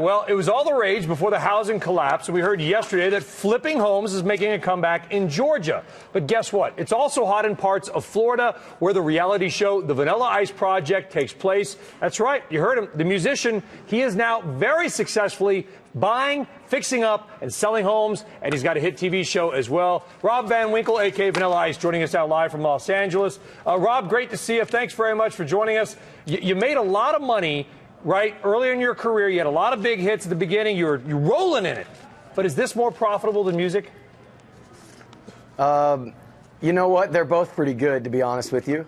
Well, it was all the rage before the housing collapse, and we heard yesterday that flipping homes is making a comeback in Georgia. But guess what? It's also hot in parts of Florida, where the reality show The Vanilla Ice Project takes place. That's right, you heard him. The musician, he is now very successfully buying, fixing up, and selling homes, and he's got a hit TV show as well. Rob Van Winkle, a.k.a. Vanilla Ice, joining us now live from Los Angeles. Rob, great to see you. Thanks very much for joining us. You made a lot of money, right, earlier in your career. You had a lot of big hits at the beginning. You're rolling in it. But is this more profitable than music? You know what? They're both pretty good, to be honest with you.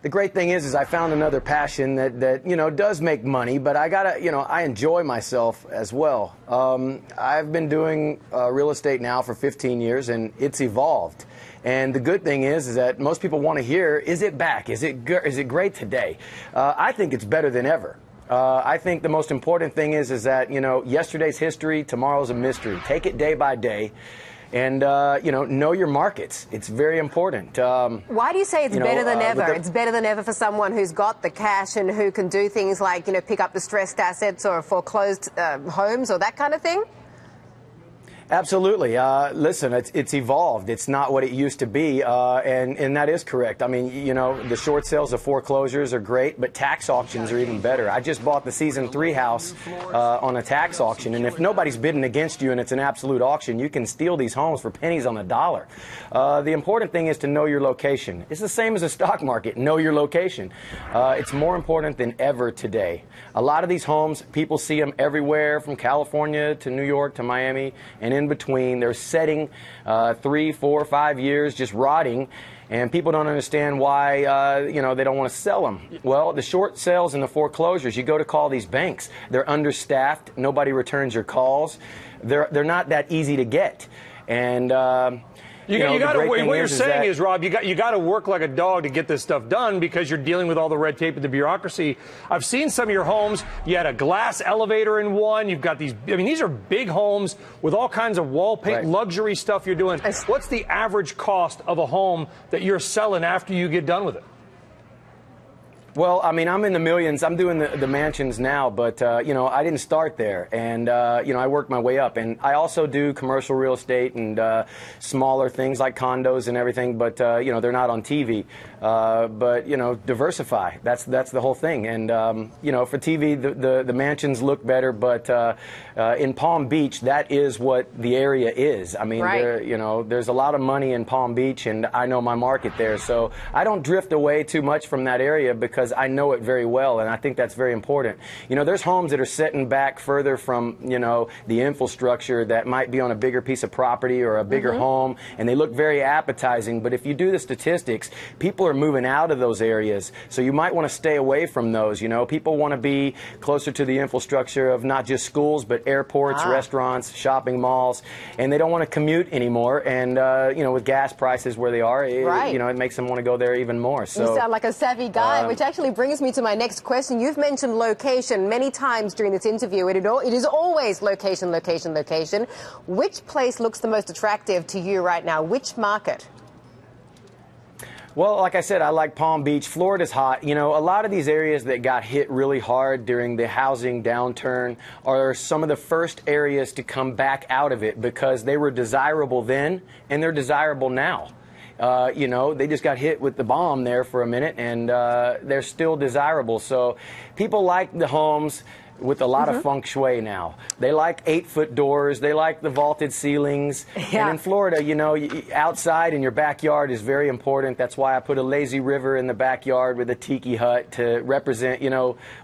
The great thing is I found another passion that does make money, but I enjoy myself as well. I've been doing real estate now for 15 years, and it's evolved. And the good thing is that most people want to hear, is it back? Is it great today? I think it's better than ever. I think the most important thing is that, yesterday's history, tomorrow's a mystery. Take it day by day. And, know your markets. It's very important. Why do you say it's better than ever? It's better than ever for someone who's got the cash and who can do things like, pick up distressed assets or foreclosed homes or that kind of thing? Absolutely. Listen, it's evolved. It's not what it used to be, and that is correct. I mean, the short sales of foreclosures are great, but tax auctions are even better. I just bought the Season 3 house on a tax auction, and if nobody's bidding against you and it's an absolute auction, you can steal these homes for pennies on the dollar. The important thing is to know your location. It's the same as the stock market. Know your location. It's more important than ever today. A lot of these homes, people see them everywhere from California to New York to Miami, and in between. They're setting 3, 4, 5 years, just rotting, and people don't understand why they don't want to sell them. Well, the short sales and the foreclosures, you go to call these banks, they're understaffed, nobody returns your calls, they're not that easy to get, and what you're saying is, Rob, you got to work like a dog to get this stuff done because you're dealing with all the red tape and the bureaucracy. I've seen some of your homes. You had a glass elevator in one. You've got these. I mean, these are big homes with all kinds of wallpaper, luxury stuff you're doing. What's the average cost of a home that you're selling after you get done with it? Well, I mean, I'm in the millions. I'm doing the mansions now, but, I didn't start there. And, I worked my way up. And I also do commercial real estate and smaller things like condos and everything, but, they're not on TV. But, diversify. That's the whole thing. And, for TV, the mansions look better, but in Palm Beach, that is what the area is. I mean, there's a lot of money in Palm Beach, and I know my market there. So I don't drift away too much from that area because I know it very well, and I think that's very important. There's homes that are setting back further from, the infrastructure that might be on a bigger piece of property or a bigger home, and they look very appetizing. But if you do the statistics, people are moving out of those areas, so you might want to stay away from those. People want to be closer to the infrastructure of not just schools, but airports, restaurants, shopping malls, and they don't want to commute anymore. And, with gas prices where they are, it makes them want to go there even more. So, you sound like a savvy guy, which actually brings me to my next question. You've mentioned location many times during this interview. It is always location, location, location. Which place looks the most attractive to you right now? Which market? Well, like I said, I like Palm Beach. Florida's hot. A lot of these areas that got hit really hard during the housing downturn are some of the first areas to come back out of it because they were desirable then and they're desirable now. They just got hit with the bomb there for a minute, and they're still desirable. So people like the homes with a lot of feng shui now. They like 8-foot doors. They like the vaulted ceilings. Yeah. And in Florida, outside in your backyard is very important. That's why I put a lazy river in the backyard with a tiki hut to represent,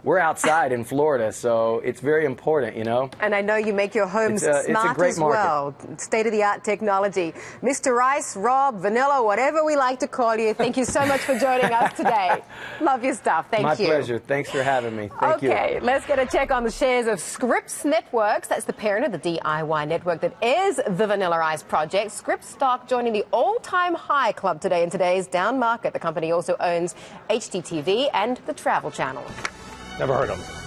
we're outside in Florida, so it's very important, And I know you make your homes smart as well. State-of-the-art technology. Mr. Rice, Rob, Vanilla, whatever we like to call you, thank you so much for joining us today. Love your stuff. Thank you. My pleasure. Thanks for having me. Thank you. Okay, let's get a check on the shares of Scripps Networks. That's the parent of the DIY network that is the Vanilla Ice Project. Scripps stock joining the all-time high club today in today's down market. The company also owns HGTV and the Travel Channel. Never heard of them.